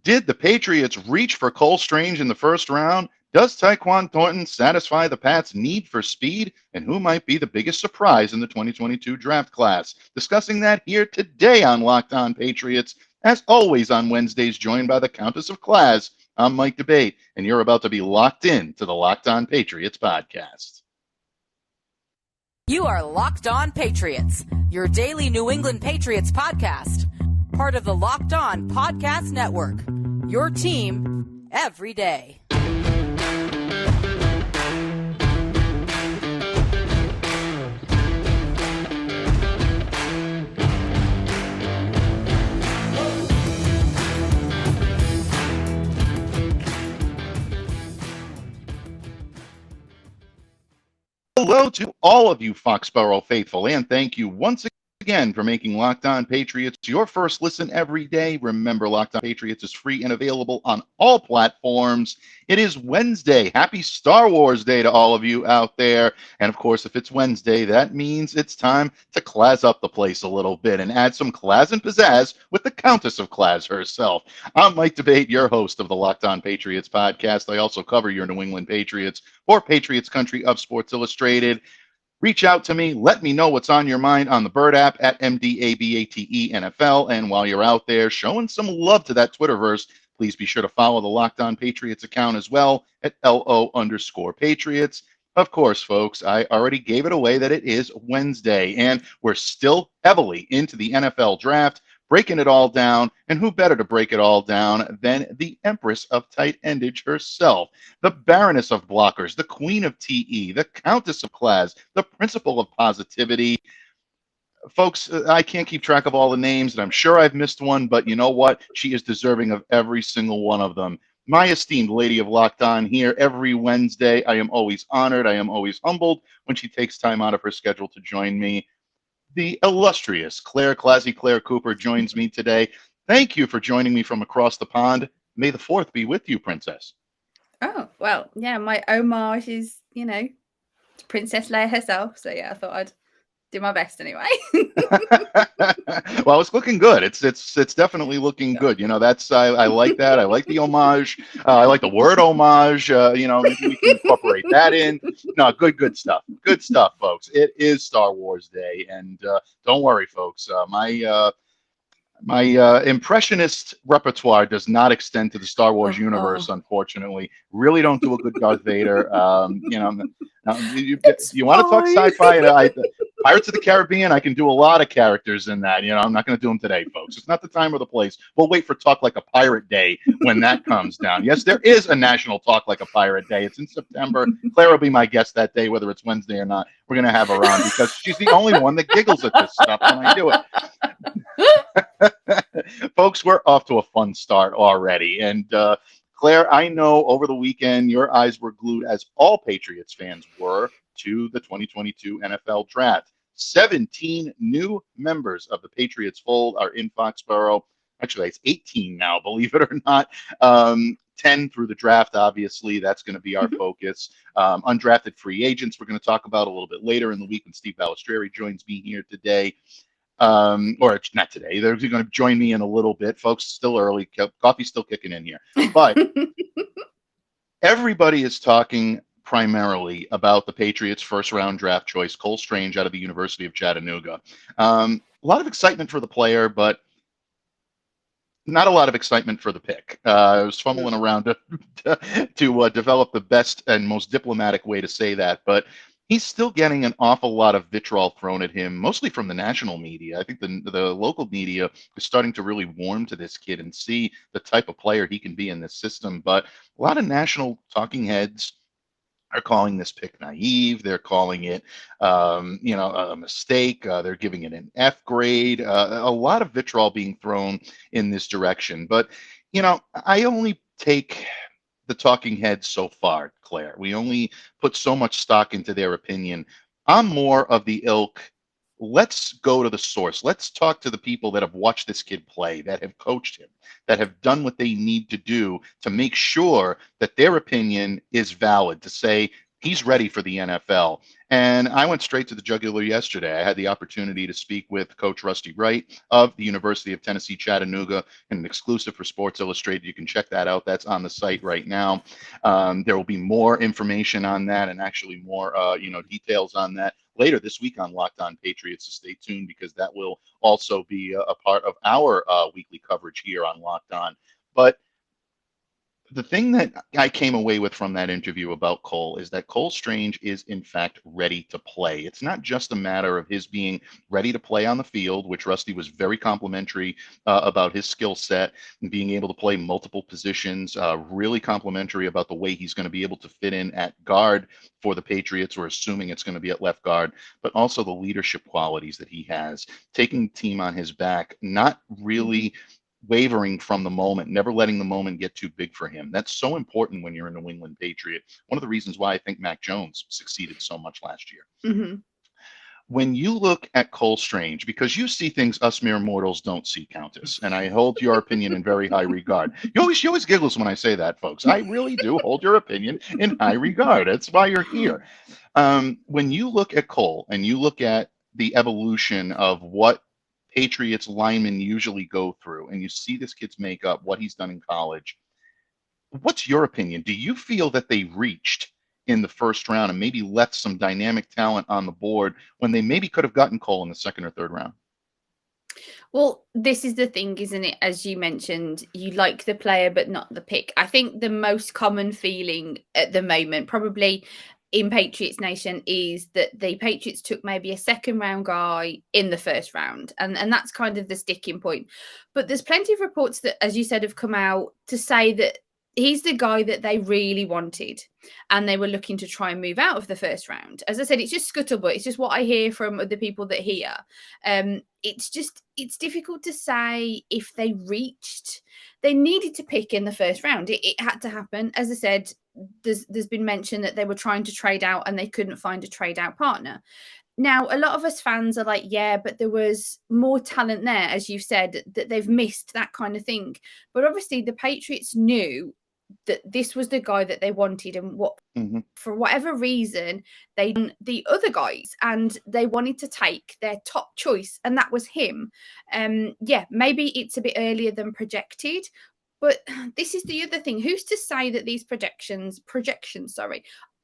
Did the Patriots reach for Cole Strange in the first round? Does Tyquan Thornton satisfy the Pats' need for speed? And who might be the biggest surprise in the 2022 draft class? Discussing that here today on Locked On Patriots. As always on Wednesdays, joined by the Countess of Class. I'm Mike Debate, and you're about to be locked in to the Locked On Patriots podcast. You are Locked On Patriots, your daily New England Patriots podcast. Part of the Locked On Podcast Network, your team every day. Hello to all of you Foxborough faithful, and thank you once again for making Locked On Patriots your first listen every day. Remember, Locked On Patriots is free and available on all platforms. It is Wednesday. Happy Star Wars Day to all of you out there. And of course, if it's Wednesday, that means it's time to class up the place a little bit and add some class and pizzazz with the Countess of Class herself. I'm Mike Debate, your host of the Locked On Patriots podcast. I also cover your New England Patriots for Patriots Country of Sports Illustrated. Reach out to me. Let me know what's on your mind on the Bird app at MDABATENFL. And while you're out there showing some love to that Twitterverse, please be sure to follow the Locked On Patriots account as well at LO_Patriots. Of course, folks, I already gave it away that it is Wednesday, and we're still heavily into the NFL draft, breaking it all down, and who better to break it all down than the Empress of Tight Endage herself, the Baroness of Blockers, the Queen of TE, the Countess of Class, the Principal of Positivity. Folks, I can't keep track of all the names, and I'm sure I've missed one, but you know what? She is deserving of every single one of them. My esteemed lady of Locked On here every Wednesday. I am always honored. I am always humbled when she takes time out of her schedule to join me. The illustrious Claire Cooper joins me today. Thank you for joining me from across the pond. May the 4th be with you, Princess. Oh, well, yeah, my homage is, Princess Leia herself. So, yeah, I thought I'd do my best anyway. Well, it's looking good. It's definitely looking good. I like that. I like the homage. I like the word homage. Maybe we can incorporate that in. No, good stuff. Good stuff, folks. It is Star Wars Day, and don't worry, folks. My impressionist repertoire does not extend to the Star Wars universe, unfortunately. Really don't do a good Darth Vader. You want to talk sci-fi? Pirates of the Caribbean, I can do a lot of characters in that. I'm not going to do them today, folks. It's not the time or the place. We'll wait for Talk Like a Pirate Day when that comes down. Yes, there is a National Talk Like a Pirate Day. It's in September. Claire will be my guest that day, whether it's Wednesday or not. We're going to have her on because she's the only one that giggles at this stuff when I do it. Folks, we're off to a fun start already. And Claire, I know over the weekend your eyes were glued, as all Patriots fans were, to the 2022 NFL Draft. 17 new members of the Patriots fold are in Foxborough. Actually, it's 18 now, believe it or not. 10 through the draft, obviously. That's going to be our focus. Undrafted free agents we're going to talk about a little bit later in the week when Steve Balestrieri joins me here today. Or not today. They're going to join me in a little bit. Folks, still early. Coffee's still kicking in here. But everybody is talking primarily about the Patriots' first-round draft choice, Cole Strange out of the University of Chattanooga. A lot of excitement for the player, but not a lot of excitement for the pick. I was fumbling around to develop the best and most diplomatic way to say that, but he's still getting an awful lot of vitriol thrown at him, mostly from the national media. I think the local media is starting to really warm to this kid and see the type of player he can be in this system. But a lot of national talking heads are calling this pick naive. They're calling it, a mistake. They're giving it an F grade. A lot of vitriol being thrown in this direction. But, I only take the talking heads so far, Claire. We only put so much stock into their opinion. I'm more of the ilk. Let's go to the source. Let's talk to the people that have watched this kid play, that have coached him, that have done what they need to do to make sure that their opinion is valid, to say, He's ready for the NFL. And I went straight to the jugular yesterday. I had the opportunity to speak with Coach Rusty Wright of the University of Tennessee, Chattanooga, in an exclusive for Sports Illustrated. You can check that out. That's on the site right now. There will be more information on that and actually more, details on that later this week on Locked On Patriots. So stay tuned, because that will also be a part of our weekly coverage here on Locked On. But the thing that I came away with from that interview about Cole is that Cole Strange is, in fact, ready to play. It's not just a matter of his being ready to play on the field, which Rusty was very complimentary about his skill set and being able to play multiple positions, really complimentary about the way he's going to be able to fit in at guard for the Patriots. We're assuming it's going to be at left guard, but also the leadership qualities that he has, taking the team on his back, not really wavering from the moment, never letting the moment get too big for him. That's so important when you're a New England Patriot. One of the reasons why I think Mac Jones succeeded so much last year. Mm-hmm. When you look at Cole Strange, because you see things us mere mortals don't see, Countess, and I hold your opinion in very high regard. You always giggles when I say that, folks. I really do hold your opinion in high regard. That's why you're here. When you look at Cole and you look at the evolution of what Patriots linemen usually go through, and you see this kid's makeup, what he's done in college, what's your opinion? Do you feel that they reached in the first round and maybe left some dynamic talent on the board when they maybe could have gotten Cole in the second or third round? Well, this is the thing, isn't it? As you mentioned, you like the player, but not the pick. I think the most common feeling at the moment, probably in Patriots Nation, is that the Patriots took maybe a second round guy in the first round. And that's kind of the sticking point. But there's plenty of reports that, as you said, have come out to say that he's the guy that they really wanted, and they were looking to try and move out of the first round. As I said, it's just scuttlebutt. It's just what I hear from the people that hear. It's difficult to say if they needed to pick in the first round. It had to happen. As I said, there's been mention that they were trying to trade out and they couldn't find a trade out partner. Now, a lot of us fans are like, yeah, but there was more talent there, as you said, that they've missed, that kind of thing. But obviously the Patriots knew that this was the guy that they wanted, and for whatever reason, they the other guys, and they wanted to take their top choice, and that was him. Maybe it's a bit earlier than projected, but this is the other thing. Who's to say that these projections,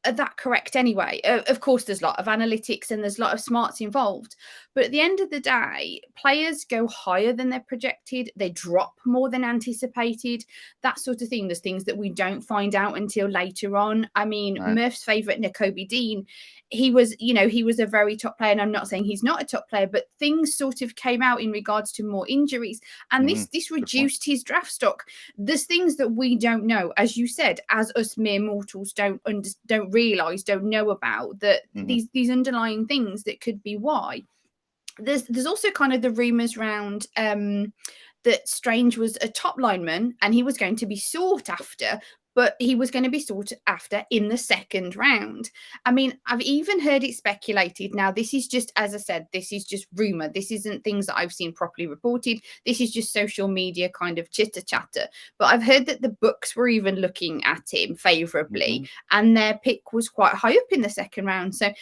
are that correct anyway? Of course, there's a lot of analytics and there's a lot of smarts involved. But at the end of the day, players go higher than they're projected. They drop more than anticipated. That sort of thing. There's things that we don't find out until later on. I mean, right. Murph's favourite, Nakobe Dean, he was a very top player. And I'm not saying he's not a top player, but things sort of came out in regards to more injuries. And this reduced his draft stock. There's things that we don't know, as you said, as us mere mortals don't realize, don't know about, that these underlying things that could be why. There's also kind of the rumors around that Strange was a top lineman and he was going to be sought after, but he was going to be sought after in the second round. I mean, I've even heard it speculated. Now, this is just, as I said, this is just rumor. This isn't things that I've seen properly reported. This is just social media kind of chitter chatter. But I've heard that the books were even looking at him favorably, and their pick was quite high up in the second round. So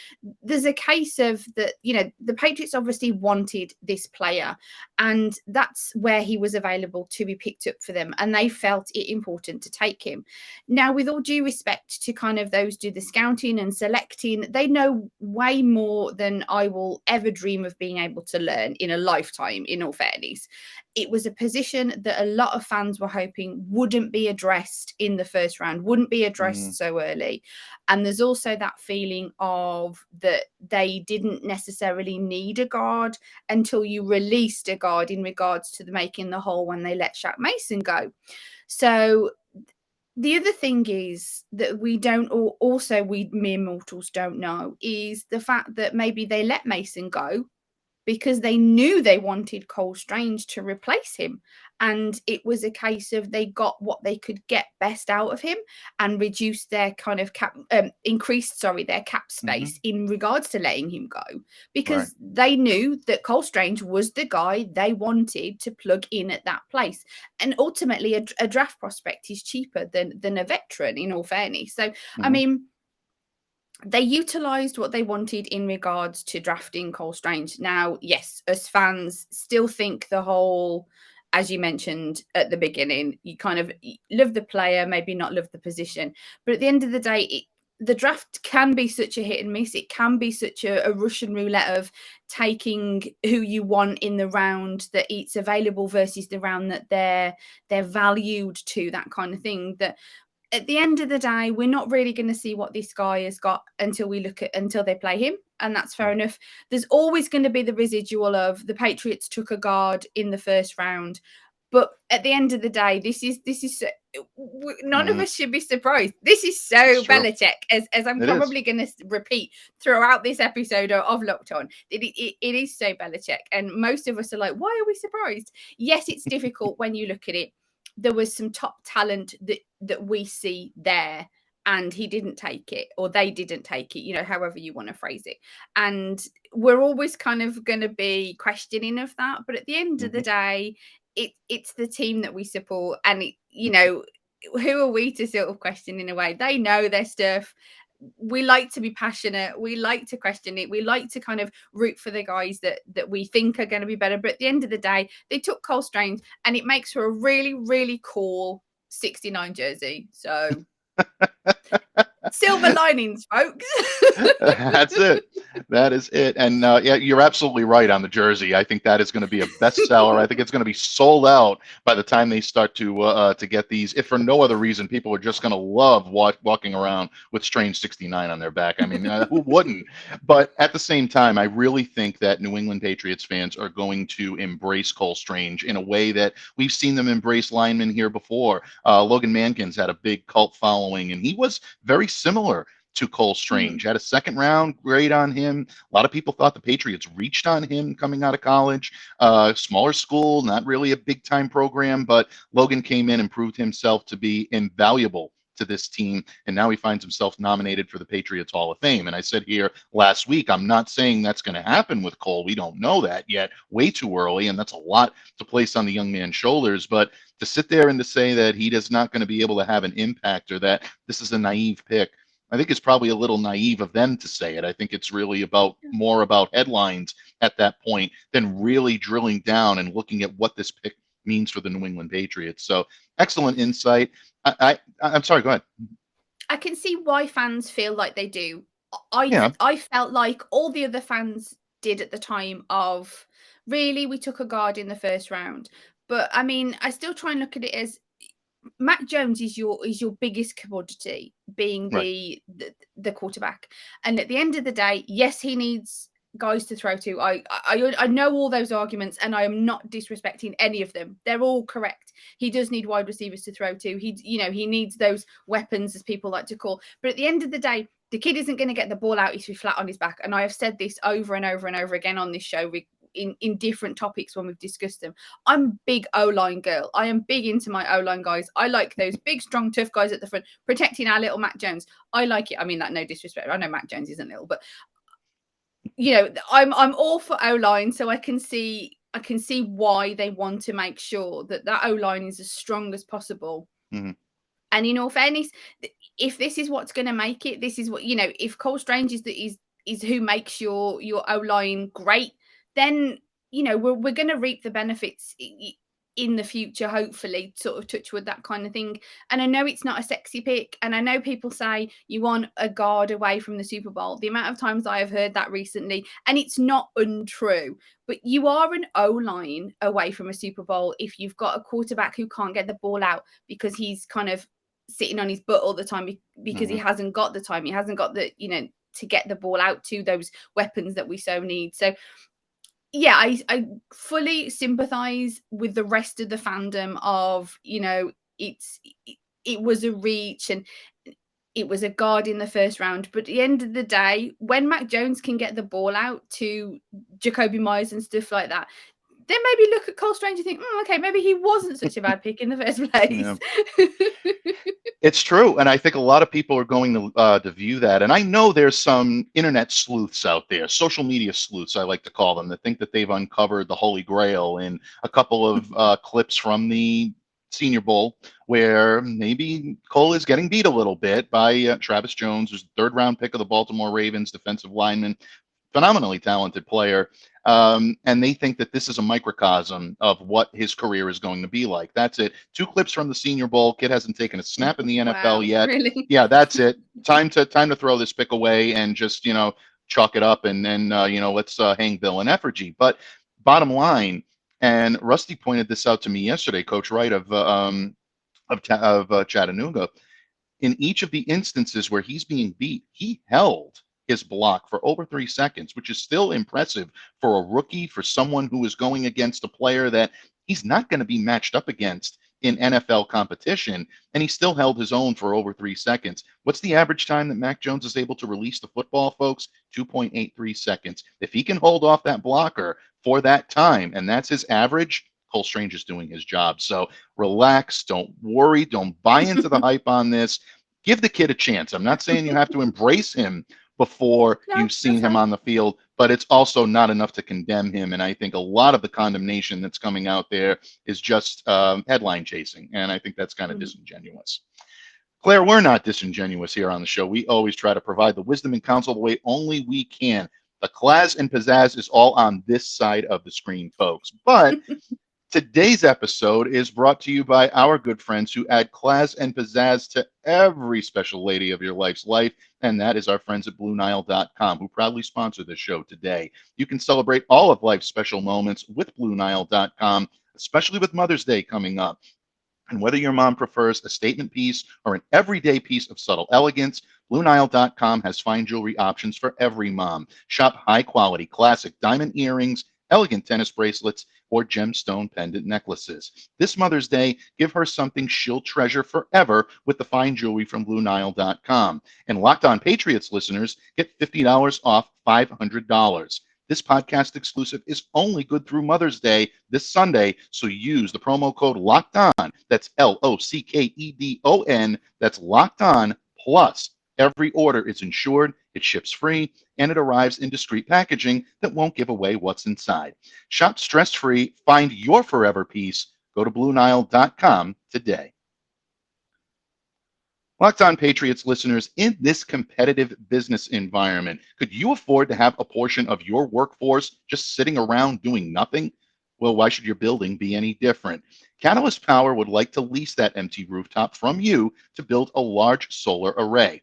there's a case of that, the Patriots obviously wanted this player, and that's where he was available to be picked up for them. And they felt it important to take him. Now, with all due respect to kind of those do the scouting and selecting, they know way more than I will ever dream of being able to learn in a lifetime, in all fairness. It was a position that a lot of fans were hoping wouldn't be addressed in the first round, wouldn't be addressed so early. And there's also that feeling of that they didn't necessarily need a guard until you released a guard in regards to the making the hole when they let Shaq Mason go. So the other thing is that we mere mortals don't know, is the fact that maybe they let Mason go because they knew they wanted Cole Strange to replace him. And it was a case of they got what they could get best out of him and reduced their kind of increased their cap space in regards to letting him go, because they knew that Cole Strange was the guy they wanted to plug in at that place. And ultimately, a draft prospect is cheaper than a veteran, in all fairness. So, I mean, they utilised what they wanted in regards to drafting Cole Strange. Now, yes, us fans still think the whole, as you mentioned at the beginning, you kind of love the player, maybe not love the position. But at the end of the day, the draft can be such a hit and miss. It can be such a Russian roulette of taking who you want in the round that it's available versus the round that they're valued to, that kind of thing. That at the end of the day, we're not really going to see what this guy has got until they play him, and that's fair enough. There's always going to be the residual of the Patriots took a guard in the first round, but at the end of the day, this is none of us should be surprised. This is so Belichick, as I'm probably going to repeat throughout this episode of Locked On. It is so Belichick, and most of us are like, why are we surprised? Yes, it's difficult when you look at it. There was some top talent that we see there, and he didn't take it, or they didn't take it, however you want to phrase it. And we're always kind of going to be questioning of that. But at the end of the day, it's the team that we support, and who are we to sort of question in a way? They know their stuff. We like to be passionate. We like to question it. We like to kind of root for the guys that we think are going to be better. But at the end of the day, they took Cole Strange, and it makes for a really, really cool 69 jersey. So silver linings, folks. That's it. That is it. And yeah, you're absolutely right on the jersey. I think that is going to be a bestseller. I think it's going to be sold out by the time they start to get these. If for no other reason, people are just going to love walking around with Strange 69 on their back. I mean, who wouldn't? But at the same time, I really think that New England Patriots fans are going to embrace Cole Strange in a way that we've seen them embrace linemen here before. Logan Mankins had a big cult following, and he was very similar to Cole Strange. Had a second round grade on him. A lot of people thought the Patriots reached on him coming out of college. Smaller school, not really a big time program, but Logan came in and proved himself to be invaluable to this team, and now he finds himself nominated for the Patriots Hall of Fame. And I said here last week, I'm not saying that's going to happen with Cole. We don't know that yet. Way too early, and that's a lot to place on the young man's shoulders. But to sit there and to say that he is not going to be able to have an impact, or that this is a naive pick, I think it's probably a little naive of them to say it. I think it's really more about headlines at that point than really drilling down and looking at what this pick means for the New England Patriots. So excellent insight. I'm sorry, go ahead. I can see why fans feel like they do. I felt like all the other fans did at the time of, really, we took a guard in the first round. But I mean, I still try and look at it as Mac Jones is your biggest commodity, being the quarterback. And at the end of the day, yes, he needs guys to throw to. I know all those arguments, and I am not disrespecting any of them. They're all correct. He does need wide receivers to throw to. He needs those weapons, as people like to call. But at the end of the day, the kid isn't going to get the ball out if he's flat on his back. And I have said this over and over and over again on this show in different topics when we've discussed them. I'm a big O-line girl. I am big into my O-line guys. I like those big, strong, tough guys at the front protecting our little Mac Jones. I like it. I mean, that no disrespect. I know Mac Jones isn't little, but I'm all for O-line, so I can see why they want to make sure that O-line is as strong as possible. Mm-hmm. And in all fairness, if this is what's going to make it, this is what, if Cole Strange is who makes your O-line great, then we're going to reap the benefits in the future, hopefully, sort of touch wood, that kind of thing. And I know it's not a sexy pick, and I know people say you want a guard away from the Super Bowl. The amount of times I have heard that recently, and it's not untrue, but you are an O-line away from a Super Bowl if you've got a quarterback who can't get the ball out because he's kind of sitting on his butt all the time because he hasn't got the time. He hasn't got the, to get the ball out to those weapons that we so need. So yeah, I fully sympathize with the rest of the fandom of, it was a reach and it was a guard in the first round. But at the end of the day, when Mac Jones can get the ball out to Jacoby Myers and stuff like that, then maybe look at Cole Strange and think, okay, maybe he wasn't such a bad pick in the first place. Yeah. It's true. And I think a lot of people are going to view that. And I know there's some internet sleuths out there, social media sleuths, I like to call them, that think that they've uncovered the Holy Grail in a couple of clips from the Senior Bowl, where maybe Cole is getting beat a little bit by Travis Jones, who's the third-round pick of the Baltimore Ravens, defensive lineman, phenomenally talented player. And they think that this is a microcosm of what his career is going to be like. That's it. 2 clips from the Senior Bowl. Kid hasn't taken a snap in the Wow, NFL yet. really? Yeah, that's it. Time to throw this pick away and just chalk it up and then let's hang Bill in effigy. But bottom line, and Rusty pointed this out to me yesterday, Coach Wright of Chattanooga. In each of the instances where he's being beat, he held his block for over 3 seconds, which is still impressive for a rookie, for someone who is going against a player that he's not going to be matched up against in NFL competition, and he still held his own for over 3 seconds. What's the average time that Mac Jones is able to release the football, folks? 2.83 seconds. If he can hold off that blocker for that time, and that's his average, Cole Strange is doing his job. So relax, don't worry, don't buy into the hype on this. Give the kid a chance. I'm not saying you have to embrace him before No, you've seen that's him fine. on the field, but it's also not enough to condemn him. And I think a lot of the condemnation that's coming out there is just headline chasing. And I think that's kind of disingenuous. Claire, we're not disingenuous here on the show. We always try to provide the wisdom and counsel the way only we can. The class and pizzazz is all on this side of the screen, folks. But today's episode is brought to you by our good friends who add class and pizzazz to every special lady of your life's life, and that is our friends at BlueNile.com, who proudly sponsor the show today. You can celebrate all of life's special moments with BlueNile.com, especially with Mother's Day coming up. And whether your mom prefers a statement piece or an everyday piece of subtle elegance, BlueNile.com has fine jewelry options for every mom. Shop high-quality classic diamond earrings, elegant tennis bracelets, or gemstone pendant necklaces. This Mother's Day, give her something she'll treasure forever with the fine jewelry from BlueNile.com. And Locked On Patriots listeners get $50 off $500. This podcast exclusive is only good through Mother's Day this Sunday, so use the promo code Locked On. That's LOCKEDON. That's Locked On. Plus, every order is insured, it ships free, and it arrives in discreet packaging that won't give away what's inside. Shop stress-free. Find your forever peace. Go to BlueNile.com today. Locked On Patriots listeners, in this competitive business environment, could you afford to have a portion of your workforce just sitting around doing nothing? Well, why should your building be any different? Catalyst Power would like to lease that empty rooftop from you to build a large solar array.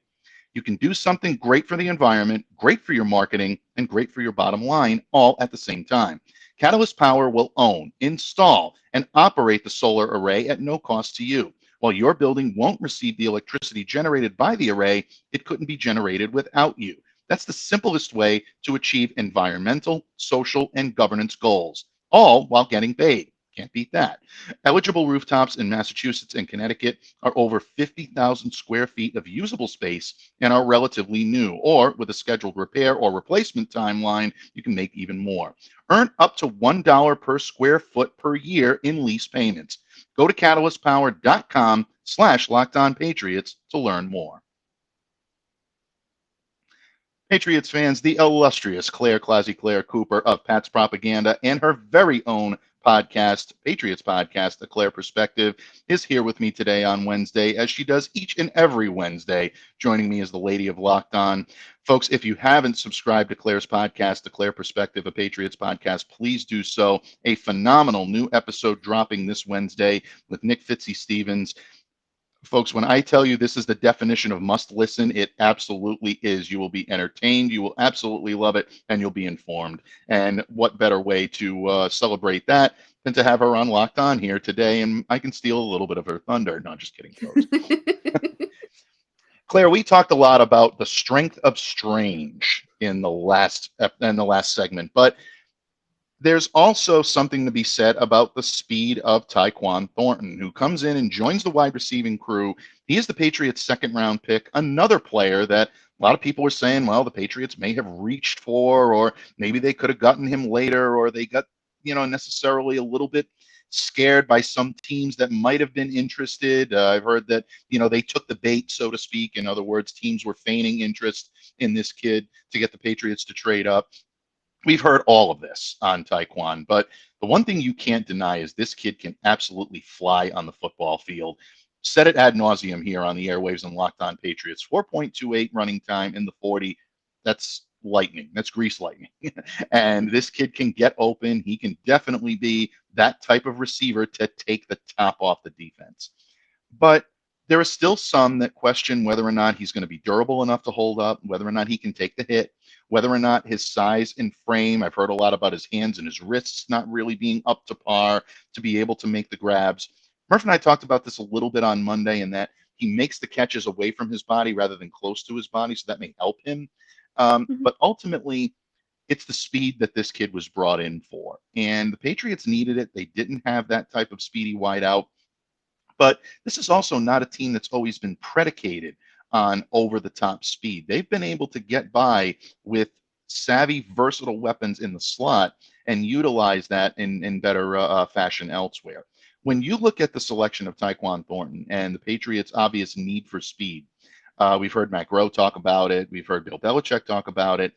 You can do something great for the environment, great for your marketing, and great for your bottom line all at the same time. Catalyst Power will own, install, and operate the solar array at no cost to you. While your building won't receive the electricity generated by the array, it couldn't be generated without you. That's the simplest way to achieve environmental, social, and governance goals, all while getting paid. Can't beat that. Eligible rooftops in Massachusetts and Connecticut are over 50,000 square feet of usable space and are relatively new, or with a scheduled repair or replacement timeline, you can make even more. Earn up to $1 per square foot per year in lease payments. Go to catalystpower.com/LockedOnPatriots to learn more. Patriots fans, the illustrious Claire Cooper of Pat's Propaganda and her very own podcast, Patriots podcast, The Claire Perspective, is here with me today on Wednesday, as she does each and every Wednesday. Joining me is the lady of Locked On. Folks, if you haven't subscribed to Claire's podcast, The Claire Perspective, a Patriots podcast, please do so. A phenomenal new episode dropping this Wednesday with Nick Fitzy-Stevens. Folks, when I tell you this is the definition of must listen, it absolutely is. You will be entertained, you will absolutely love it, and you'll be informed. And what better way to celebrate that than to have her on Locked On here today? And I can steal a little bit of her thunder. No, just kidding, folks. Claire, we talked a lot about the strength of Strange in the last segment, but there's also something to be said about the speed of Tyquan Thornton, who comes in and joins the wide receiving crew. He is the Patriots' second-round pick, another player that a lot of people are saying, well, the Patriots may have reached for, or maybe they could have gotten him later, or they got, necessarily a little bit scared by some teams that might have been interested. I've heard that, they took the bait, so to speak. In other words, teams were feigning interest in this kid to get the Patriots to trade up. we've heard all of this on Taekwon, but the one thing you can't deny is this kid can absolutely fly on the football field. Said it ad nauseum here on the airwaves and Locked On Patriots. 4.28 running time in the 40. That's lightning. That's grease lightning. And this kid can get open. He can definitely be that type of receiver to take the top off the defense. But there are still some that question whether or not he's going to be durable enough to hold up, whether or not he can take the hit, whether or not his size and frame. I've heard a lot about his hands and his wrists not really being up to par to be able to make the grabs. Murph and I talked about this a little bit on Monday, in that he makes the catches away from his body rather than close to his body, so that may help him. But ultimately, it's the speed that this kid was brought in for. And the Patriots needed it. They didn't have that type of speedy wideout. But this is also not a team that's always been predicated on over-the-top speed. They've been able to get by with savvy, versatile weapons in the slot and utilize that in better fashion elsewhere. When you look at the selection of Tyquan Thornton and the Patriots' obvious need for speed, we've heard Matt Groh talk about it. We've heard Bill Belichick talk about it.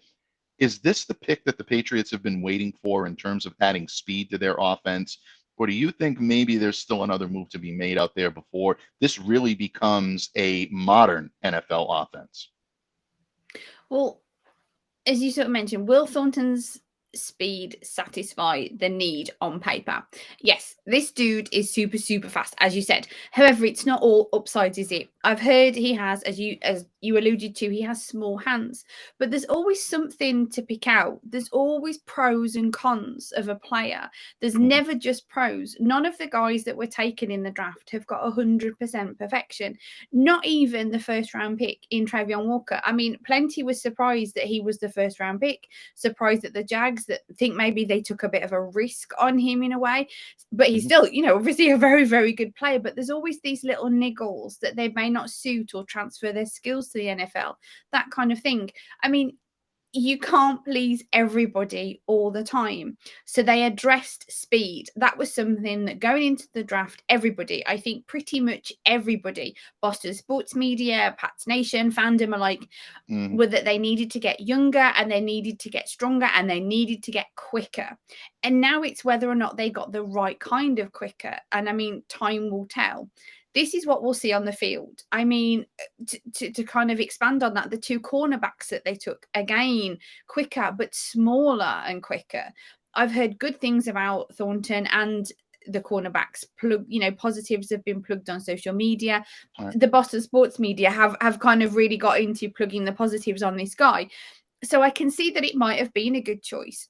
Is this the pick that the Patriots have been waiting for in terms of adding speed to their offense? Or do you think maybe there's still another move to be made out there before this really becomes a modern NFL offense? Well, as you sort of mentioned, Will Thornton's speed satisfy the need on paper? Yes, this dude is super, super fast, as you said. However, it's not all upsides, is it? I've heard he has, as you alluded to, he has small hands, but there's always something to pick out. There's always pros and cons of a player. There's never just pros. None of the guys that were taken in the draft have got 100% perfection. Not even the first round pick in Travion Walker. I mean, plenty was surprised that he was the first round pick, surprised that the Jags that think maybe they took a bit of a risk on him in a way, but he's still, obviously a very, very good player. But there's always these little niggles that they may not suit or transfer their skills to the NFL, that kind of thing. I mean, you can't please everybody all the time. So they addressed speed. That was something that going into the draft, everybody, I think pretty much everybody, Boston sports media, Pats Nation, fandom alike, were that they needed to get younger and they needed to get stronger and they needed to get quicker. And now it's whether or not they got the right kind of quicker. And I mean, time will tell. This is what we'll see on the field. I mean, to kind of expand on that, the two cornerbacks that they took, again, quicker, but smaller and quicker. I've heard good things about Thornton and the cornerbacks. Positives have been plugged on social media. Right. The Boston sports media have kind of really got into plugging the positives on this guy. So I can see that it might have been a good choice.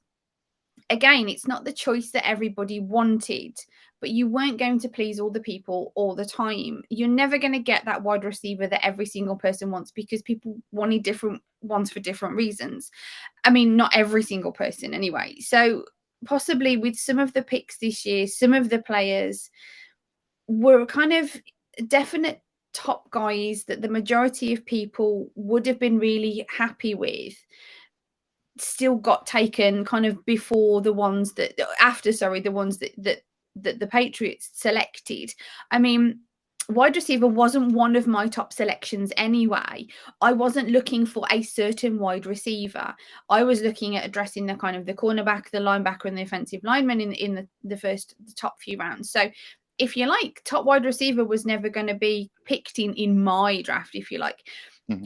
Again, it's not the choice that everybody wanted, but you weren't going to please all the people all the time. You're never going to get that wide receiver that every single person wants, because people wanted different ones for different reasons. I mean, not every single person anyway. So possibly with some of the picks this year, some of the players were kind of definite top guys that the majority of people would have been really happy with, still got taken kind of before the ones that the Patriots selected. I mean, wide receiver wasn't one of my top selections anyway. I wasn't looking for a certain wide receiver. I was looking at addressing the kind of the cornerback, the linebacker, and the offensive lineman in the top few rounds. So if you like, top wide receiver was never going to be picked in my draft, if you like.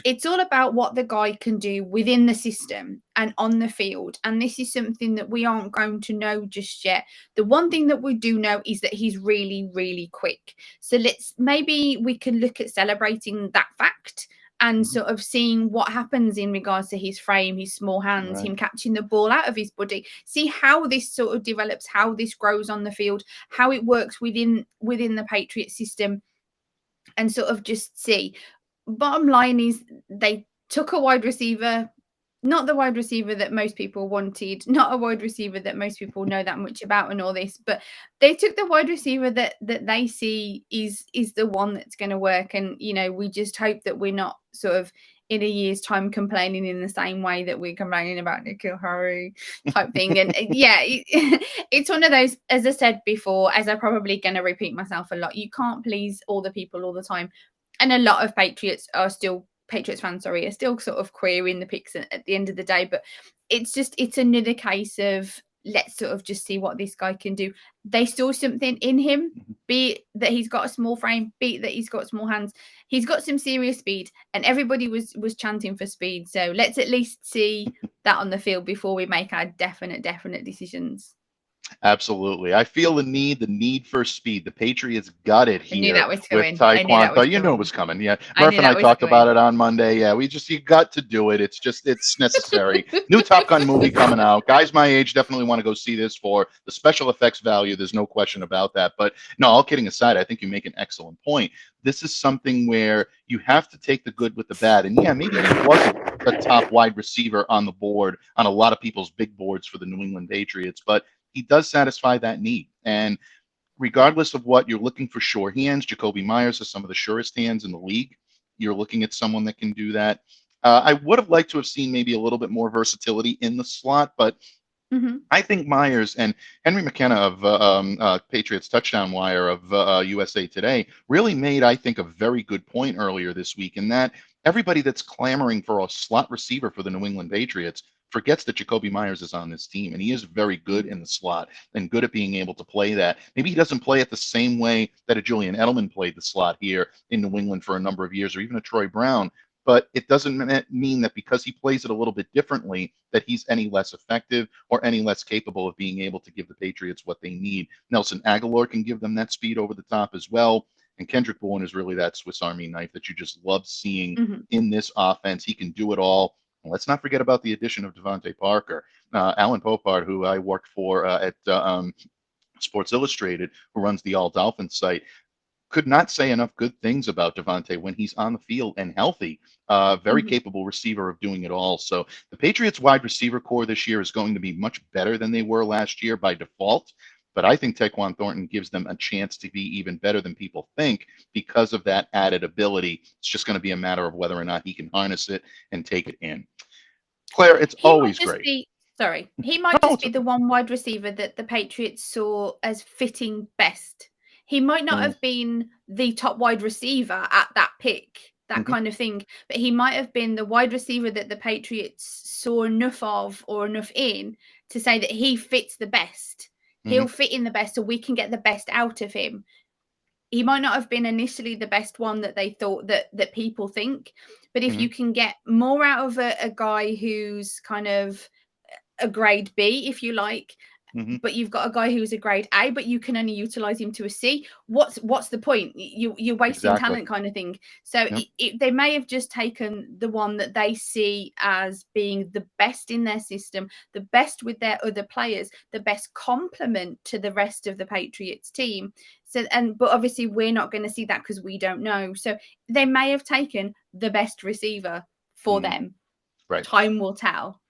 It's all about what the guy can do within the system and on the field. And this is something that we aren't going to know just yet. The one thing that we do know is that he's really, really quick. So maybe we can look at celebrating that fact and sort of seeing what happens in regards to his frame, his small hands, right, him catching the ball out of his body. See how this sort of develops, how this grows on the field, how it works within the Patriot system, and sort of just see. Bottom line is they took a wide receiver, not the wide receiver that most people wanted, not a wide receiver that most people know that much about and all this, but they took the wide receiver that they see is the one that's going to work. And, we just hope that we're not sort of in a year's time complaining in the same way that we're complaining about Nikhil Harry type thing. And it's one of those, as I said before, as I'm probably going to repeat myself a lot, you can't please all the people all the time. And a lot of Patriots fans are still sort of querying the picks at the end of the day. But it's another case of let's sort of just see what this guy can do. They saw something in him, be it that he's got a small frame, be it that he's got small hands. He's got some serious speed, and everybody was chanting for speed. So let's at least see that on the field before we make our definite decisions. Absolutely. I feel the need for speed. The Patriots got it I knew here that was with coming. Taekwondo. You knew it was coming. Yeah. I Murph knew and I that was talked coming. about it on Monday. Yeah. You got to do it. It's necessary. New Top Gun movie coming out. Guys my age definitely want to go see this for the special effects value. There's no question about that. But no, all kidding aside, I think you make an excellent point. This is something where you have to take the good with the bad. And yeah, maybe he wasn't the top wide receiver on the board on a lot of people's big boards for the New England Patriots, but he does satisfy that need. And regardless of what you're looking for, sure hands, Jacoby Myers is some of the surest hands in the league. You're looking at someone that can do that. I would have liked to have seen maybe a little bit more versatility in the slot, but I think Myers and Henry McKenna of Patriots Touchdown Wire of USA Today really made, I think, a very good point earlier this week in that everybody that's clamoring for a slot receiver for the New England Patriots forgets that Jacoby Myers is on this team, and he is very good in the slot and good at being able to play that. Maybe he doesn't play it the same way that a Julian Edelman played the slot here in New England for a number of years, or even a Troy Brown, but it doesn't mean that because he plays it a little bit differently that he's any less effective or any less capable of being able to give the Patriots what they need. Nelson Aguilar can give them that speed over the top as well. And Kendrick Bourne is really that Swiss Army knife that you just love seeing in this offense. He can do it all. And let's not forget about the addition of Devontae Parker. Alan Popard, who I worked for at Sports Illustrated, who runs the All Dolphins site, could not say enough good things about Devontae when he's on the field and healthy. Very capable receiver of doing it all. So the Patriots wide receiver core this year is going to be much better than they were last year by default. But I think Tyquan Thornton gives them a chance to be even better than people think because of that added ability. It's just going to be a matter of whether or not he can harness it and take it in. Claire, it's always great. He might just be the one wide receiver that the Patriots saw as fitting best. He might not have been the top wide receiver at that pick, that kind of thing, but he might have been the wide receiver that the Patriots saw enough of or enough in to say that he fits the best. He'll fit in the best so we can get the best out of him. He might not have been initially the best one that they thought that people think, but if you can get more out of a guy who's kind of a grade B, if you like, but you've got a guy who's a grade A, but you can only utilize him to a C. What's the point? You're wasting talent, kind of thing. So they may have just taken the one that they see as being the best in their system, the best with their other players, the best complement to the rest of the Patriots team. So, but obviously we're not going to see that because we don't know. So they may have taken the best receiver for them. Right. Time will tell.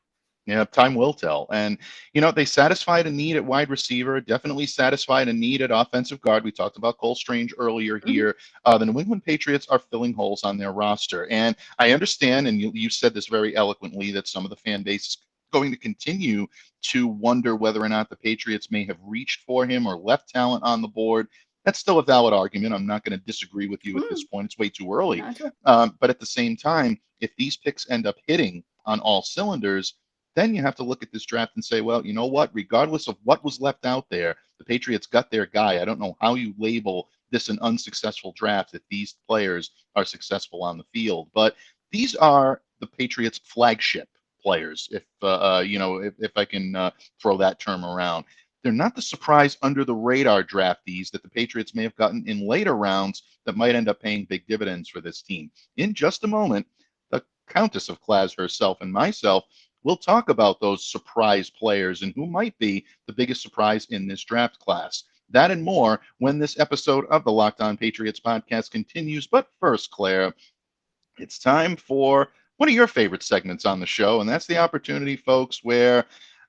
Yeah, time will tell. And, they satisfied a need at wide receiver, definitely satisfied a need at offensive guard. We talked about Cole Strange earlier here. The New England Patriots are filling holes on their roster. And I understand, and you said this very eloquently, that some of the fan base is going to continue to wonder whether or not the Patriots may have reached for him or left talent on the board. That's still a valid argument. I'm not going to disagree with you at this point. It's way too early. But at the same time, if these picks end up hitting on all cylinders, then you have to look at this draft and say, well, you know what? Regardless of what was left out there, the Patriots got their guy. I don't know how you label this an unsuccessful draft if these players are successful on the field. But these are the Patriots' flagship players, if I can throw that term around. They're not the surprise under the radar draftees that the Patriots may have gotten in later rounds that might end up paying big dividends for this team. In just a moment, the Countess of Claus herself and myself we'll talk about those surprise players and who might be the biggest surprise in this draft class. That and more when this episode of the Locked On Patriots podcast continues. But first, Claire, it's time for one of your favorite segments on the show, and that's the opportunity, folks, where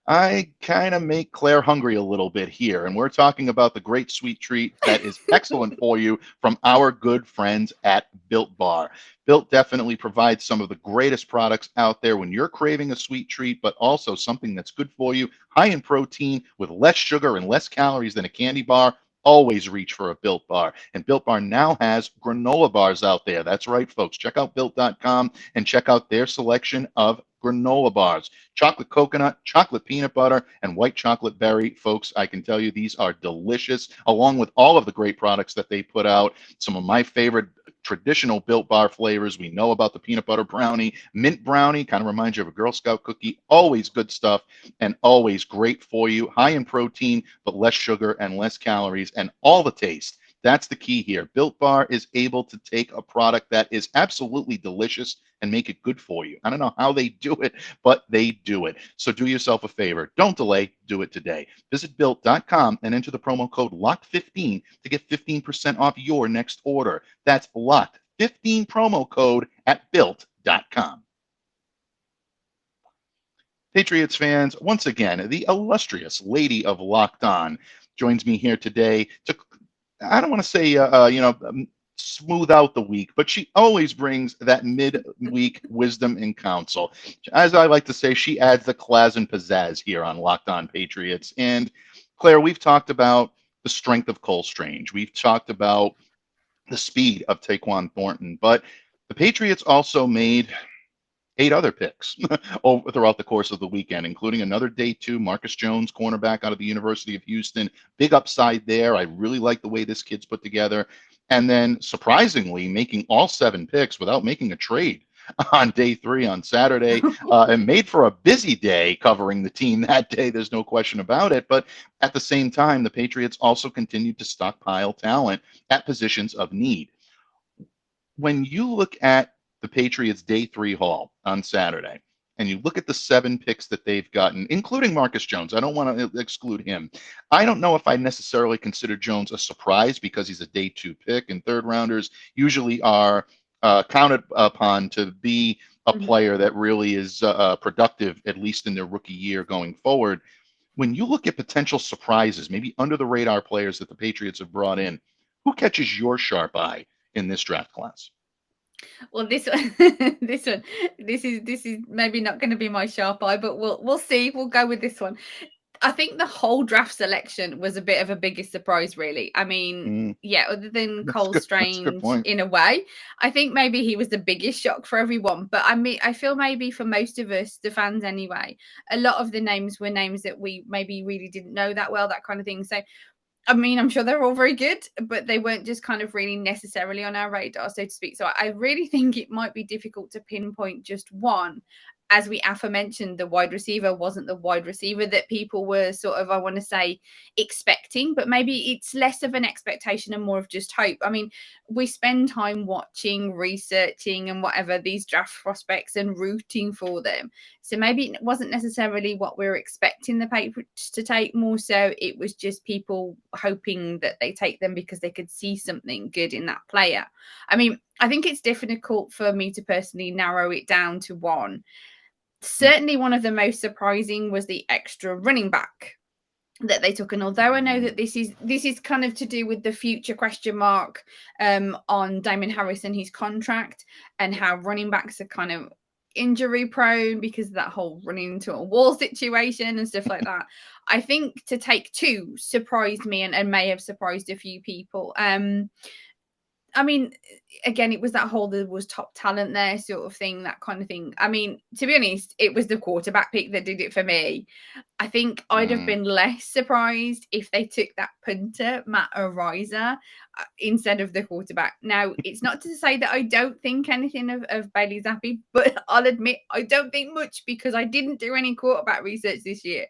I kind of make Claire hungry a little bit here. And we're talking about the great sweet treat that is excellent for you from our good friends at Built Bar. Built definitely provides some of the greatest products out there when you're craving a sweet treat, but also something that's good for you, high in protein with less sugar and less calories than a candy bar. always reach for a Built Bar. And Built Bar now has granola bars out there. That's right, folks. Check out Built.com and check out their selection of granola bars. Chocolate coconut, chocolate peanut butter, and white chocolate berry. Folks, I can tell you these are delicious, along with all of the great products that they put out. Some of my favorite traditional Built Bar flavors. We know about the peanut butter brownie, mint brownie, kind of reminds you of a Girl Scout cookie. Always good stuff and always great for you. High in protein, but less sugar and less calories and all the taste. That's the key here. Built Bar is able to take a product that is absolutely delicious and make it good for you. I don't know how they do it, but they do it. So do yourself a favor. Don't delay. Do it today. Visit Built.com and enter the promo code LOCK15 to get 15% off your next order. That's LOCK15 promo code at Built.com. Patriots fans, once again, the illustrious lady of Locked On joins me here today to, I don't want to say, smooth out the week, but she always brings that midweek wisdom and counsel. As I like to say, she adds the class and pizzazz here on Locked On Patriots. And Claire, we've talked about the strength of Cole Strange. We've talked about the speed of Taquan Thornton, but the Patriots also made 8 other picks throughout the course of the weekend, including another day 2, Marcus Jones, cornerback out of the University of Houston. Big upside there. I really like the way this kid's put together. And then, surprisingly, making all 7 picks without making a trade on day 3 on Saturday, and made for a busy day covering the team that day. There's no question about it. But at the same time, the Patriots also continued to stockpile talent at positions of need. When you look at the Patriots' day 3 haul on Saturday, and you look at the 7 picks that they've gotten, including Marcus Jones, I don't want to exclude him. I don't know if I necessarily consider Jones a surprise because he's a day 2 pick, and third rounders usually are counted upon to be a player that really is productive, at least in their rookie year going forward. When you look at potential surprises, maybe under the radar players that the Patriots have brought in, who catches your sharp eye in this draft class? Well, this one, this is maybe not going to be my sharp eye, but we'll see. We'll go with this one. I think the whole draft selection was a bit of a biggest surprise, really. I mean, yeah, other than Cole Strange in a way, I think maybe he was the biggest shock for everyone. But I mean, I feel maybe for most of us, the fans anyway, a lot of the names were names that we maybe really didn't know that well, that kind of thing. So I mean, I'm sure they're all very good, but they weren't just kind of really necessarily on our radar, so to speak. So I really think it might be difficult to pinpoint just one. As we aforementioned, the wide receiver wasn't the wide receiver that people were sort of, I want to say, expecting, but maybe it's less of an expectation and more of just hope. I mean, we spend time watching, researching, and whatever these draft prospects and rooting for them. So maybe it wasn't necessarily what we were expecting the Patriots to take. More so, it was just people hoping that they take them because they could see something good in that player. I mean, I think it's difficult for me to personally narrow it down to one. Certainly one of the most surprising was the extra running back that they took. And although I know that this is kind of to do with the future question mark on Damon Harris and his contract and how running backs are kind of injury prone because of that whole running into a wall situation and stuff like that, I think to take 2 surprised me and may have surprised a few people. I mean, again, it was that whole there was top talent there sort of thing, that kind of thing. I mean, to be honest, it was the quarterback pick that did it for me. I think I'd have been less surprised if they took that punter, Matt Ariza, instead of the quarterback. Now, it's not to say that I don't think anything of Bailey Zappi, but I'll admit I don't think much because I didn't do any quarterback research this year.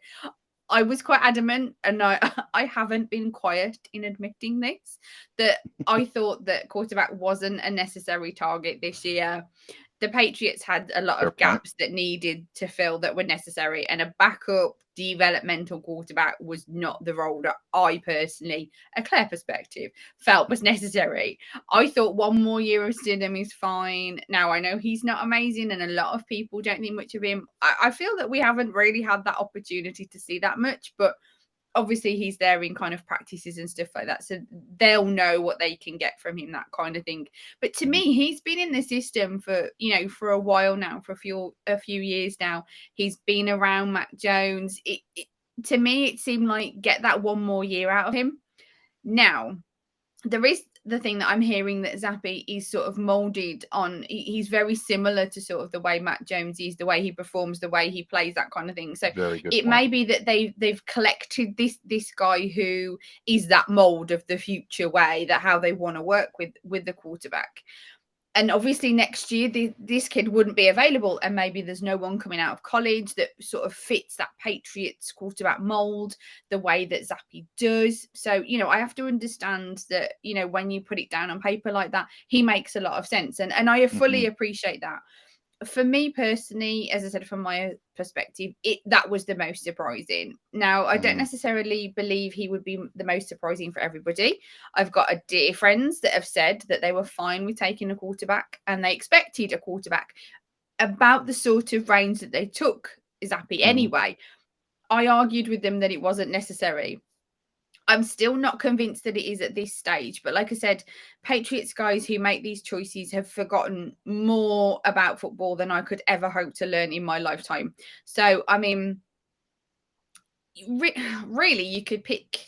I was quite adamant, and I haven't been quiet in admitting this, that I thought that quarterback wasn't a necessary target this year. The Patriots had a lot of gaps that needed to fill that were necessary, and a backup developmental quarterback was not the role that I personally, a clear perspective, felt was necessary. I thought 1 more year of Stidham is fine. Now, I know he's not amazing, and a lot of people don't think much of him. I feel that we haven't really had that opportunity to see that much, but obviously he's there in kind of practices and stuff like that, so they'll know what they can get from him, that kind of thing. But to me, he's been in the system for a while now, for a few years now. He's been around Mac Jones. To me, it seemed like get that 1 more year out of him. Now, there is the thing that I'm hearing that Zappy is sort of molded on. He's very similar to sort of the way Matt Jones is, the way he performs, the way he plays, that kind of thing. So Very good it point. may be that they've collected this guy who is that mold of the future way, that how they want to work with the quarterback. And obviously next year this kid wouldn't be available, and maybe there's no one coming out of college that sort of fits that Patriots quarterback mold the way that Zappy does. So I have to understand that when you put it down on paper like that, he makes a lot of sense, and I fully appreciate that. For me personally, as I said, from my perspective, that was the most surprising. Now, I don't necessarily believe he would be the most surprising for everybody. I've got dear friends that have said that they were fine with taking a quarterback and they expected a quarterback about the sort of range that they took Zappy anyway. I argued with them that it wasn't necessary. I'm still not convinced that it is at this stage. But like I said, Patriots guys who make these choices have forgotten more about football than I could ever hope to learn in my lifetime. So, I mean, really, you could pick,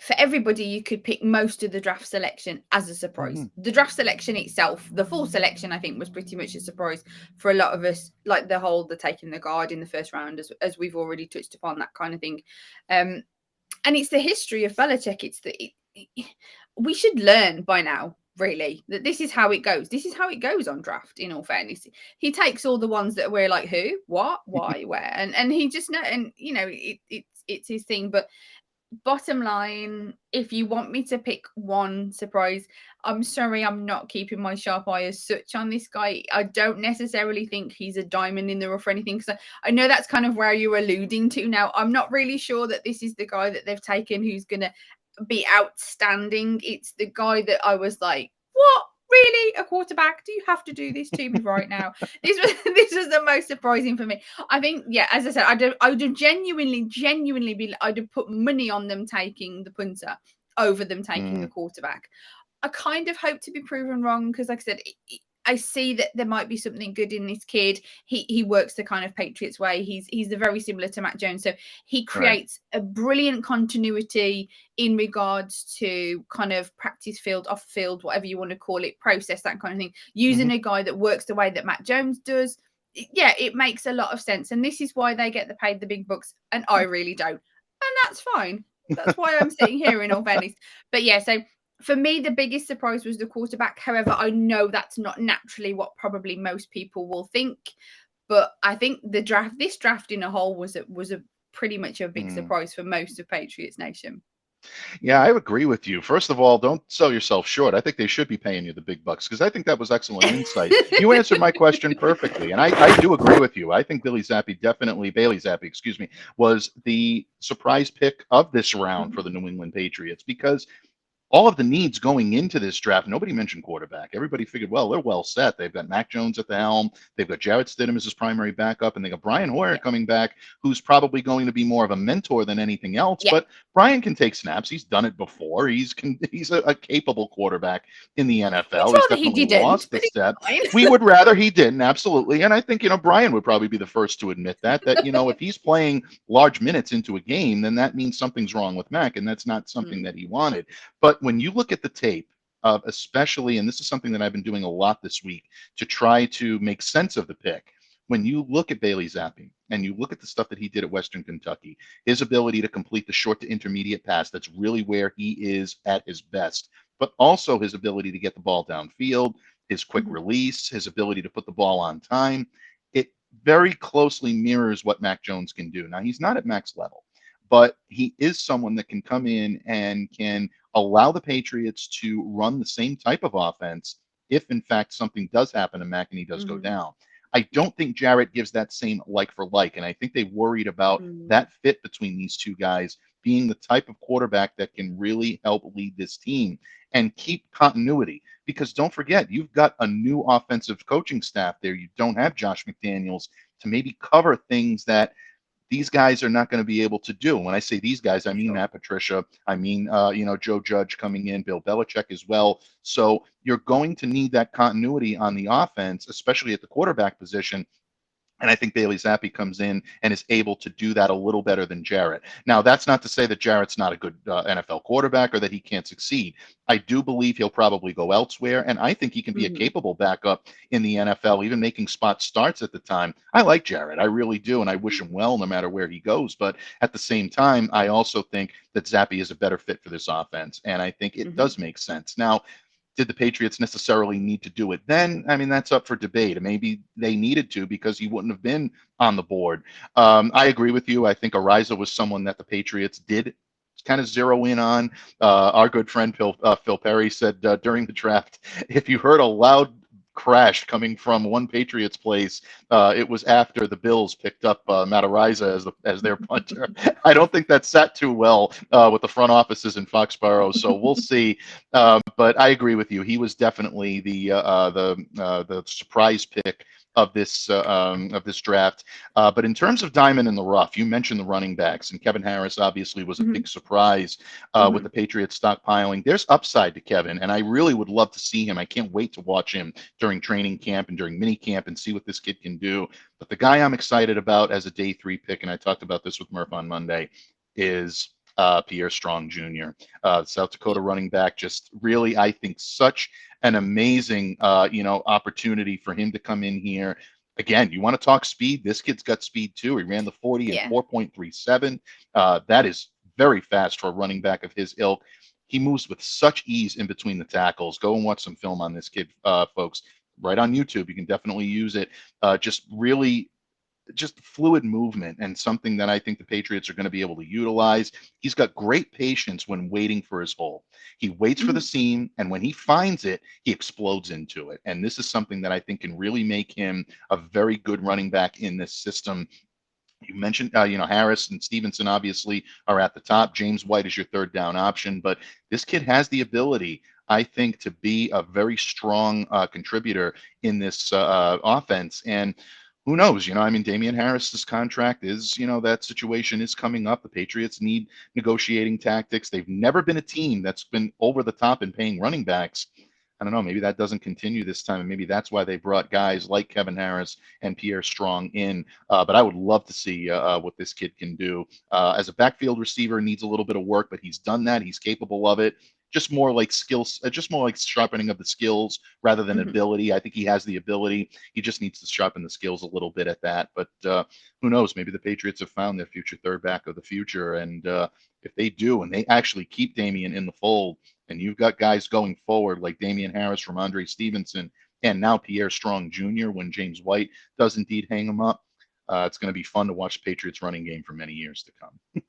for everybody, you could pick most of the draft selection as a surprise. The draft selection itself, the full selection, I think, was pretty much a surprise for a lot of us, like the taking the guard in the first round, as we've already touched upon, that kind of thing. And it's the history of Belichick. It's we should learn by now, really, that this is how it goes. This is how it goes on draft, in all fairness. He takes all the ones that we're like, who, what, why, where, and he just know, and it's his thing. But bottom line, if you want me to pick one surprise, I'm sorry, I'm not keeping my sharp eye as such on this guy. I don't necessarily think he's a diamond in the rough or anything, because I know that's kind of where you're alluding to. Now, I'm not really sure that this is the guy that they've taken who's going to be outstanding. It's the guy that I was like, what? Really? A quarterback? Do you have to do this to me right now? This was the most surprising for me. I think, as I said, I would have genuinely I'd have put money on them taking the punter over them taking the quarterback. I kind of hope to be proven wrong, because, like I said, I see that there might be something good in this kid. He works the kind of Patriots way. He's very similar to Matt Jones. So he creates a brilliant continuity in regards to kind of practice field, off field, whatever you want to call it, process, that kind of thing. Using a guy that works the way that Matt Jones does. Yeah, it makes a lot of sense. And this is why they get paid the big bucks, and I really don't. And that's fine. That's why I'm sitting here, in all fairness. But yeah, so for me, the biggest surprise was the quarterback. However, I know that's not naturally what probably most people will think. But I think this draft in a whole was a pretty much a big surprise for most of Patriots Nation. Yeah, I agree with you. First of all, don't sell yourself short. I think they should be paying you the big bucks, because I think that was excellent insight. You answered my question perfectly, and I do agree with you. I think Bailey Zappi, excuse me, was the surprise pick of this round for the New England Patriots, because all of the needs going into this draft, nobody mentioned quarterback. Everybody figured, well, they're well set. They've got Mac Jones at the helm. They've got Jarrett Stidham as his primary backup, and they got Brian Hoyer coming back, who's probably going to be more of a mentor than anything else. But Brian can take snaps. He's done it before. He's a capable quarterback in the NFL. He's definitely lost the step. We would rather he didn't, absolutely. And I think, Brian would probably be the first to admit that if he's playing large minutes into a game, then that means something's wrong with Mac, and that's not something that he wanted. But when you look at the tape, especially, and this is something that I've been doing a lot this week to try to make sense of the pick, when you look at Bailey Zappi and you look at the stuff that he did at Western Kentucky, his ability to complete the short to intermediate pass, that's really where he is at his best, but also his ability to get the ball downfield, his quick release, his ability to put the ball on time, it very closely mirrors what Mac Jones can do. Now, he's not at Mac's level, but he is someone that can come in and can allow the Patriots to run the same type of offense if, in fact, something does happen to Mac and he does go down. I don't think Jarrett gives that same like for like, and I think they worried about that fit between these two guys being the type of quarterback that can really help lead this team and keep continuity. Because don't forget, you've got a new offensive coaching staff there. You don't have Josh McDaniels to maybe cover things that these guys are not going to be able to do. And when I say these guys, I mean Matt Patricia. I mean, Joe Judge coming in, Bill Belichick as well. So you're going to need that continuity on the offense, especially at the quarterback position. And I think Bailey Zappi comes in and is able to do that a little better than Jarrett. Now, that's not to say that Jarrett's not a good NFL quarterback or that he can't succeed. I do believe he'll probably go elsewhere, and I think he can be a capable backup in the NFL, even making spot starts at the time. I like Jarrett. I really do, and I wish him well no matter where he goes. But at the same time, I also think that Zappi is a better fit for this offense, and I think it does make sense. Now, did the Patriots necessarily need to do it then? I mean, that's up for debate. Maybe they needed to because he wouldn't have been on the board. I agree with you. I think Ariza was someone that the Patriots did kind of zero in on. Our good friend Phil Perry said during the draft, if you heard a loud crash coming from one Patriots place, it was after the Bills picked up Matt Ariza as their punter. I don't think that sat too well with the front offices in Foxborough, so we'll see. But I agree with you. He was definitely the surprise pick of this draft. But in terms of diamond in the rough, you mentioned the running backs, and Kevin Harris obviously was a big surprise with the Patriots stockpiling. There's upside to Kevin, and I really would love to see him. I can't wait to watch him during training camp and during mini camp and see what this kid can do. But the guy I'm excited about as a day 3 pick, and I talked about this with Murph on Monday, is Pierre Strong Jr., South Dakota running back. Just really, I think, such an amazing, opportunity for him to come in here. Again, you want to talk speed? This kid's got speed too. He ran the 40 in 4.37. That is very fast for a running back of his ilk. He moves with such ease in between the tackles. Go and watch some film on this kid, folks, right on YouTube. You can definitely use it. Just fluid movement, and something that I think the Patriots are going to be able to utilize. He's got great patience when waiting for his hole. He waits for the seam, and when he finds it, he explodes into it. And this is something that I think can really make him a very good running back in this system. You mentioned, Harris and Stevenson obviously are at the top. James White is your third down option, but this kid has the ability, I think, to be a very strong contributor in this offense. And who knows? Damian Harris's contract is, that situation is coming up. The Patriots need negotiating tactics. They've never been a team that's been over the top in paying running backs. I don't know, maybe that doesn't continue this time, and maybe that's why they brought guys like Kevin Harris and Pierre Strong in. But I would love to see what this kid can do. As a backfield receiver, needs a little bit of work, but he's done that. He's capable of it. Just more like skills, just more like sharpening of the skills rather than ability. I think he has the ability. He just needs to sharpen the skills a little bit at that. But who knows? Maybe the Patriots have found their future third back of the future. And if they do, and they actually keep Damian in the fold, and you've got guys going forward like Damian Harris, Ramondre Stevenson, and now Pierre Strong Jr. when James White does indeed hang him up, it's going to be fun to watch the Patriots running game for many years to come.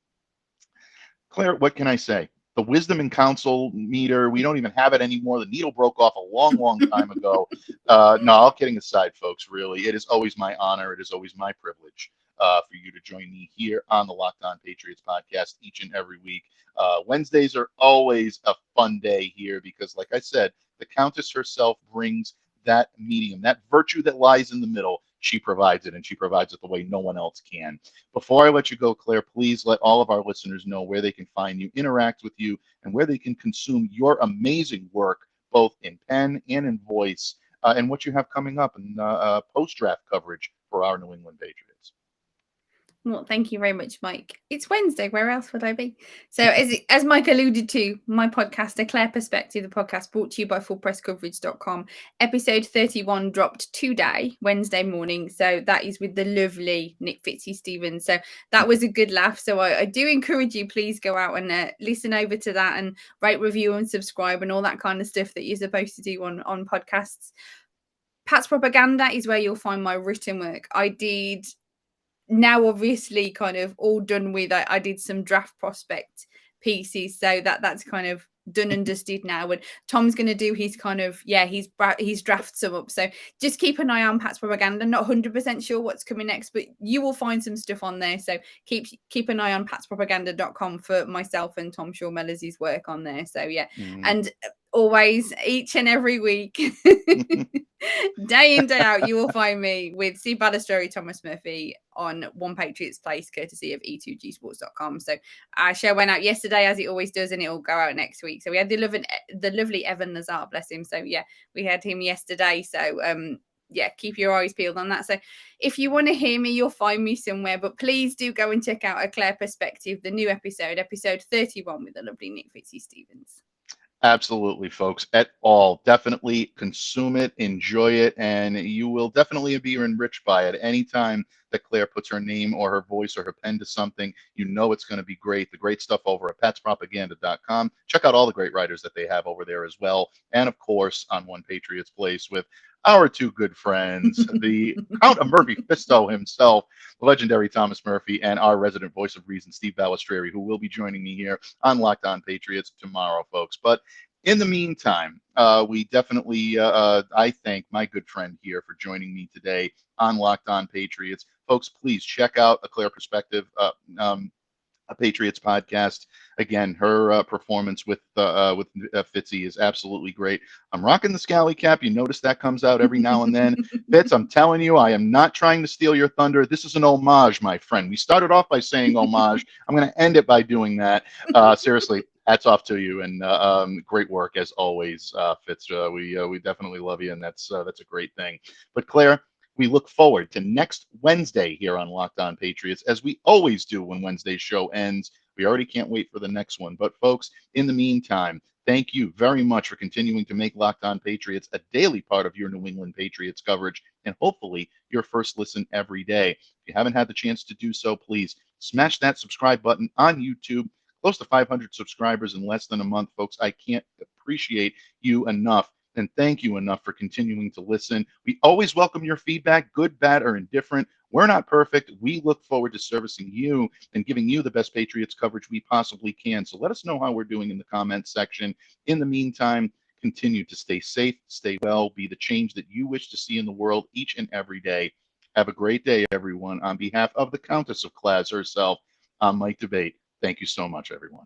Claire, what can I say? The wisdom and counsel meter, we don't even have it anymore. The needle broke off a long, long time ago. No, all kidding aside, folks, really, it is always my honor. It is always my privilege for you to join me here on the Locked On Patriots podcast each and every week. Wednesdays are always a fun day here because, like I said, the Countess herself brings that medium, that virtue that lies in the middle. She provides it, and she provides it the way no one else can. Before I let you go, Claire, please let all of our listeners know where they can find you, interact with you, and where they can consume your amazing work, both in pen and in voice, and what you have coming up in post-draft coverage for our New England Patriots. Well, thank you very much, Mike. It's Wednesday. Where else would I be? So, as Mike alluded to, my podcast, A Claire Perspective, the podcast brought to you by fullpresscoverage.com. Episode 31 dropped today, Wednesday morning. So that is with the lovely Nick Fitzstevens. So that was a good laugh. So I do encourage you, please go out and listen over to that and rate, review, and subscribe and all that kind of stuff that you're supposed to do on podcasts. Pat's Propaganda is where you'll find my written work. I did... Now, obviously, kind of all done with. I did some draft prospect pieces, so that's kind of done and dusted now. And Tom's going to do his kind of he's drafted some up. So just keep an eye on Pat's Propaganda. Not 100% sure what's coming next, but you will find some stuff on there. So keep an eye on patspropaganda.com for myself and Tom Shaw Mellors' work on there. So and always, each and every week, day in, day out, you will find me with Steve Ballestori, Thomas Murphy on One Patriots Place, courtesy of e2gsports.com. So our show went out yesterday, as it always does, and it will go out next week. So we had the lovely Evan Lazar, bless him. So we had him yesterday. So yeah, keep your eyes peeled on that. So if you want to hear me, you'll find me somewhere. But please do go and check out A Claire Perspective, the new episode 31 with the lovely Nick Fitzstevens. Absolutely, folks. At all. Definitely consume it, enjoy it, and you will definitely be enriched by it. Anytime that Claire puts her name or her voice or her pen to something, you know it's going to be great. The great stuff over at patspropaganda.com. Check out all the great writers that they have over there as well. And of course, on One Patriots Place with our two good friends, the Count of Murphy Fisto himself, the legendary Thomas Murphy, and our resident voice of reason, Steve Balistreri, who will be joining me here on Locked On Patriots tomorrow, folks. But in the meantime, we definitely, I thank my good friend here for joining me today on Locked On Patriots. Folks, please check out A Claire Perspective, a Patriots podcast. Again, her performance with Fitzy is absolutely great. I'm rocking the Scally cap. You notice that comes out every now and then. Fitz, I'm telling you, I am not trying to steal your thunder. This is an homage, my friend. We started off by saying homage. I'm going to end it by doing that. Seriously, hats off to you, and great work as always, Fitz. We definitely love you, and that's a great thing. But Claire, we look forward to next Wednesday here on Locked On Patriots, as we always do when Wednesday's show ends. We already can't wait for the next one. But folks, in the meantime, thank you very much for continuing to make Locked On Patriots a daily part of your New England Patriots coverage, and hopefully your first listen every day. If you haven't had the chance to do so, please smash that subscribe button on YouTube. Close to 500 subscribers in less than a month, folks. I can't appreciate you enough. And thank you enough for continuing to listen. We always welcome your feedback, good, bad, or indifferent. We're not perfect. We look forward to servicing you and giving you the best Patriots coverage we possibly can. So let us know how we're doing in the comments section. In the meantime, continue to stay safe, stay well, be the change that you wish to see in the world each and every day. Have a great day, everyone. On behalf of the Countess of Class herself, I'm Mike Debate. Thank you so much, everyone.